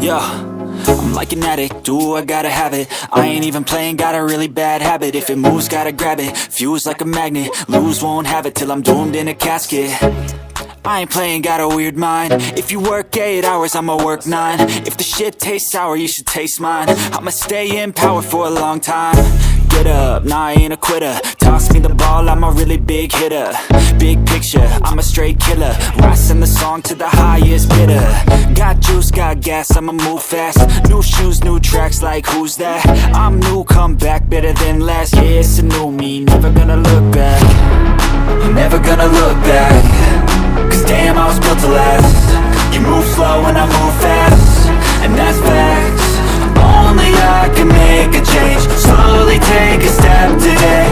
Yo, I'm like an addict, do I gotta have it. I ain't even playing, got a really bad habit. If it moves, gotta grab it, fuse like a magnet. Lose, won't have it till I'm doomed in a casket. I ain't playing, got a weird mind. If you work 8 hours, I'ma work 9. If the shit tastes sour, you should taste mine. I'ma stay in power for a long time. Get up, nah I ain't a quitter. Toss me the ball, I'm a really big hitter. Big picture, I'm a straight killer. Rising the song to the highest bidder. Got juice, got gas, I'ma move fast. New shoes, new tracks, like who's that? I'm new, come back, better than last. Yeah, it's a new me, never gonna look back. Never gonna look back. Cause damn, I was built to last. You move slow and I move fast, and that's facts. Only I can make a change. Slowly take a step today.